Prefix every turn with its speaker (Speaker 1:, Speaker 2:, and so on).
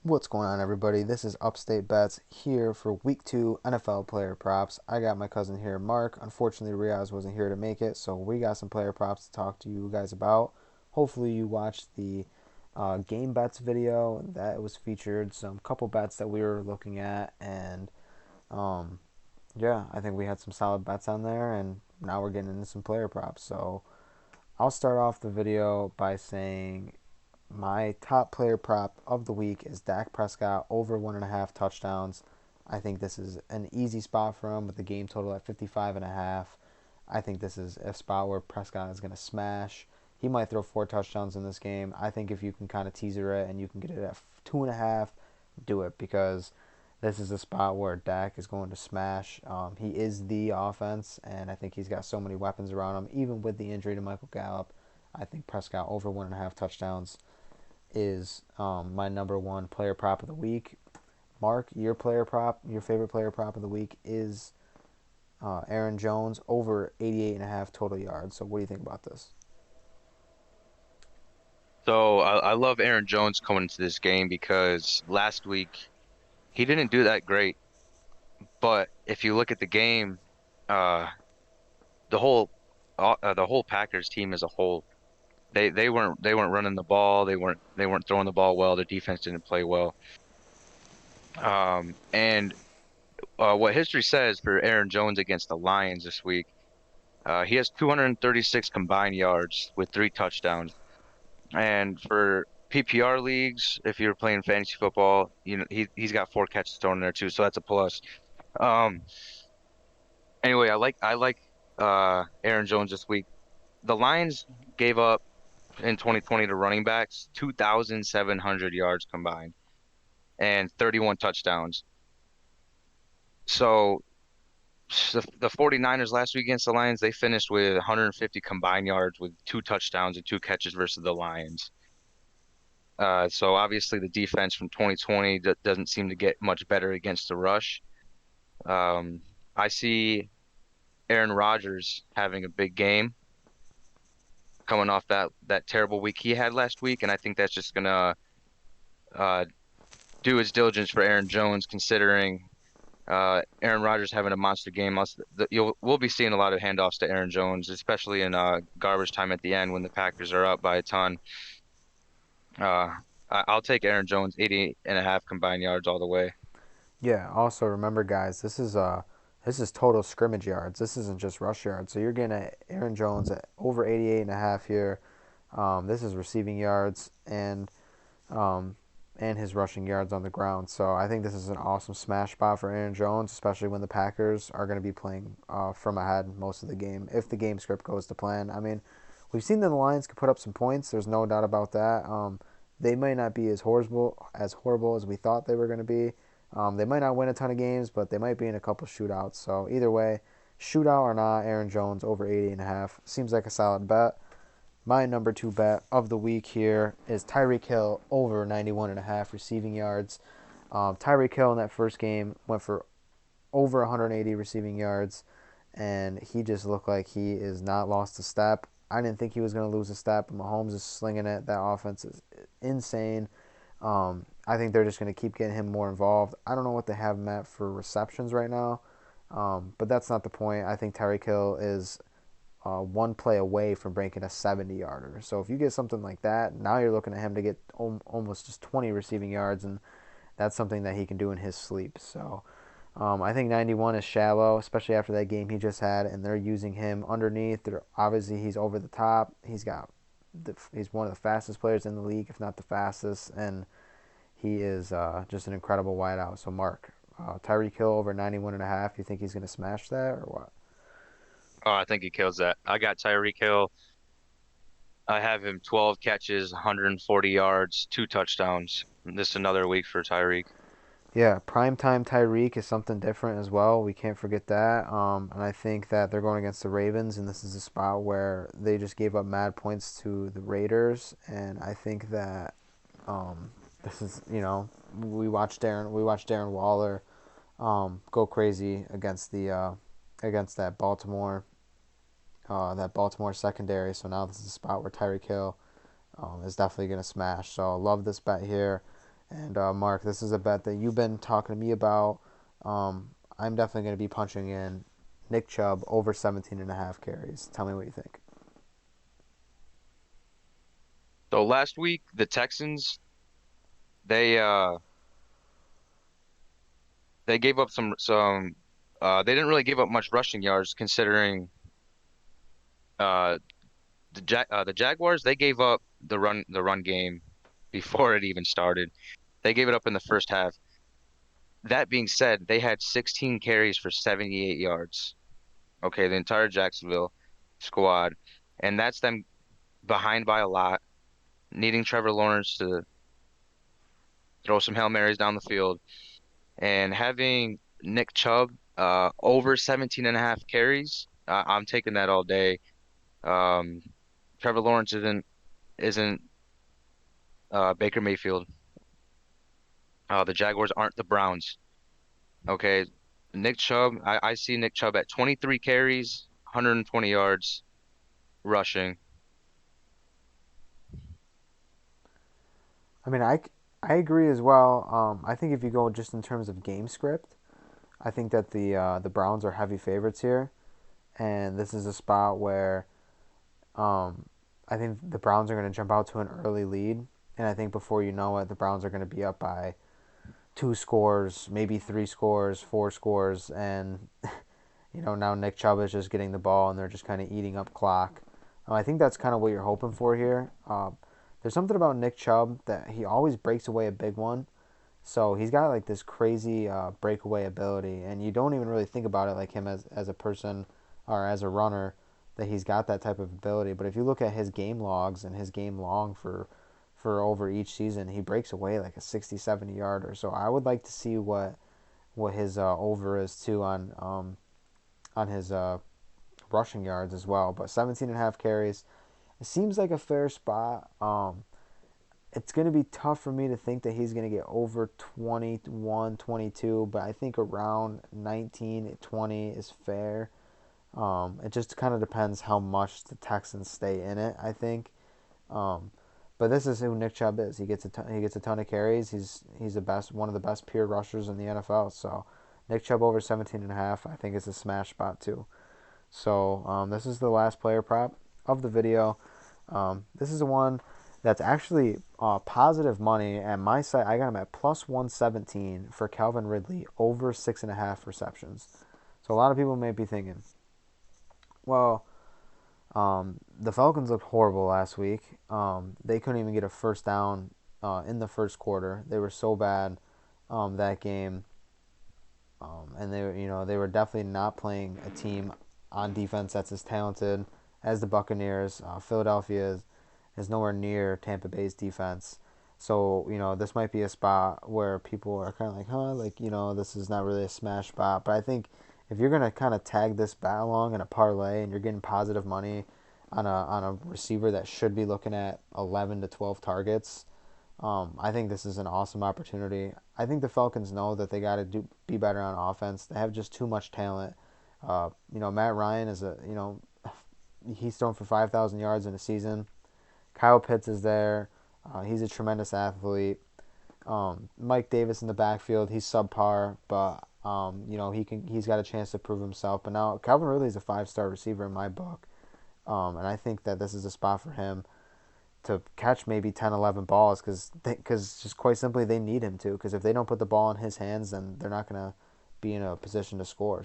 Speaker 1: What's going on, everybody? This is Upstate Bets here for Week 2 NFL player props. I got my cousin here, Mark. Unfortunately, Riaz wasn't here to make it, so we got some player props to talk to you guys about. Hopefully, you watched the game bets video that was featured, some couple bets that we were looking at, and um, yeah, I think we had some solid bets on there, and now we're getting into some player props. So I'll start off the video by saying my top player prop of the week is Dak Prescott over 1.5 touchdowns. I think this is an easy spot for him with the game total at 55.5. I think this is a spot where Prescott is going to smash. He might throw 4 touchdowns in this game. I think if you can kind of teaser it and you can get it at 2.5, do it because this is a spot where Dak is going to smash. He is the offense, and I think he's got so many weapons around him. Even with the injury to Michael Gallup, I think Prescott over 1.5 touchdowns is my number one player prop of the week. Mark, your favorite player prop of the week is Aaron Jones over 88.5 total yards. So what do you think about this?
Speaker 2: So I love Aaron Jones coming into this game because last week he didn't do that great. But if you look at the game, uh, the whole Packers team as a whole, they weren't running the ball. They weren't throwing the ball well. The defense didn't play well. And what history says for Aaron Jones against the Lions this week, he has 236 combined yards with 3 touchdowns. And for PPR leagues, if you're playing fantasy football, he's got 4 catches thrown in there too, so that's a plus. Um, anyway, I like Aaron Jones this week. The Lions gave up in 2020 to running backs 2,700 yards combined and 31 touchdowns. So the 49ers last week against the Lions, they finished with 150 combined yards with 2 touchdowns and 2 catches versus the Lions. So obviously the defense from 2020 doesn't seem to get much better against the rush. Um, I see Aaron Rodgers having a big game coming off that terrible week he had last week, and I think that's just gonna uh, do his diligence for Aaron Jones, considering Aaron Rodgers having a monster game. We'll be seeing a lot of handoffs to Aaron Jones, especially in garbage time at the end when the Packers are up by a ton. I'll take Aaron Jones 80.5 combined yards all the way.
Speaker 1: Yeah. Also, remember, guys, this is total scrimmage yards. This isn't just rush yards. So you're getting Aaron Jones at over 88.5 here. This is receiving yards um, and his rushing yards on the ground. So I think this is an awesome smash spot for Aaron Jones, especially when the Packers are going to be playing from ahead most of the game if the game script goes to plan. I mean, we've seen that the Lions can put up some points. There's no doubt about that. They might not be as horrible as we thought they were going to be. They might not win a ton of games, but they might be in a couple shootouts. So either way, shootout or not, Aaron Jones over 80.5 seems like a solid bet. My number two bet of the week here is Tyreek Hill over 91.5 receiving yards. Tyreek Hill in that first game went for over 180 receiving yards, and he just looked like he is not lost a step. I didn't think he was going to lose a step, but Mahomes is slinging it. That offense is insane. I think they're just going to keep getting him more involved. I don't know what they have him at for receptions right now, but that's not the point. I think Tyreek Hill is one play away from breaking a 70-yarder. So if you get something like that, now you're looking at him to get almost just 20 receiving yards, and that's something that he can do in his sleep. So I think 91 is shallow, especially after that game he just had, and they're using him underneath. Obviously, he's over the top. He's one of the fastest players in the league, if not the fastest, and he is just an incredible wideout. So Mark, Tyreek Hill over 91.5. You think he's going to smash that or what?
Speaker 2: Oh, I think he kills that. I got Tyreek Hill. I have him 12 catches, 140 yards, 2 touchdowns. This is another week for Tyreek.
Speaker 1: Yeah, primetime Tyreek is something different as well. We can't forget that. And I think that they're going against the Ravens, and this is a spot where they just gave up mad points to the Raiders. And I think that this is, we watched Darren Waller go crazy against against that Baltimore secondary. So now this is a spot where Tyreek Hill is definitely going to smash. So I love this bet here. And Mark, this is a bet that you've been talking to me about. I'm definitely going to be punching in Nick Chubb over 17 and a half carries. Tell me what you think.
Speaker 2: So last week the Texans they uh they gave up some they didn't really give up much rushing yards considering uh the Jaguars they gave up the run game before it even started. They gave it up in the first half. That being said, they had 16 carries for 78 yards. Okay, the entire Jacksonville squad. And that's them behind by a lot, needing Trevor Lawrence to throw some Hail Marys down the field, and having Nick Chubb over 17 and a half carries. I'm taking that all day. Um, Trevor Lawrence isn't Baker Mayfield. The Jaguars aren't the Browns. Okay, Nick Chubb, I see Nick Chubb at 23 carries, 120 yards
Speaker 1: I mean, I agree as well. I think if you go just in terms of game script, I think that the Browns are heavy favorites here, and this is a spot where um, I think the Browns are going to jump out to an early lead, and I think before you know it, the Browns are going to be up by two scores, maybe three scores, four scores, and now Nick Chubb is just getting the ball and they're just kind of eating up clock. I think that's kind of what you're hoping for here. There's something about Nick Chubb that he always breaks away a big one. So he's got like this crazy breakaway ability, and you don't even really think about it like him as a person or as a runner that he's got that type of ability. But if you look at his game logs and his game long for over each season, he breaks away like a 60, 70 yarder. So I would like to see what his over is too on his rushing yards as well. But 17 and a half carries, it seems like a fair spot. It's going to be tough for me to think that he's going to get over 21, 22, but I think around 19, 20 is fair. It just kind of depends how much the Texans stay in it, I think. Um, but this is who Nick Chubb is. He gets a ton of carries. He's the best, one of the best pure rushers in the NFL. So Nick Chubb over 17 and a half, I think is a smash spot too. So this is the last player prop of the video. This is the one that's actually positive money at my site. I got him at plus 117 for Calvin Ridley over 6.5 receptions. So a lot of people may be thinking, well, the Falcons looked horrible last week. They couldn't even get a first down in the first quarter. They were so bad that game, and they were definitely not playing a team on defense that's as talented as the Buccaneers. Philadelphia is nowhere near Tampa Bay's defense. So, this might be a spot where people are kind of like, huh, like, this is not really a smash spot. But I think if you're going to kind of tag this bet along in a parlay and you're getting positive money on a receiver that should be looking at 11 to 12 targets, I think this is an awesome opportunity. I think the Falcons know that they got to be better on offense. They have just too much talent. Matt Ryan he's thrown for 5,000 yards in a season. Kyle Pitts is there. He's a tremendous athlete. Mike Davis in the backfield, he's subpar, but he's got a chance to prove himself. But now Calvin Ridley is a 5-star receiver in my book, and I think that this is a spot for him to catch maybe 10, 11 balls because just quite simply they need him to. Because if they don't put the ball in his hands, then they're not going to be in a position to score.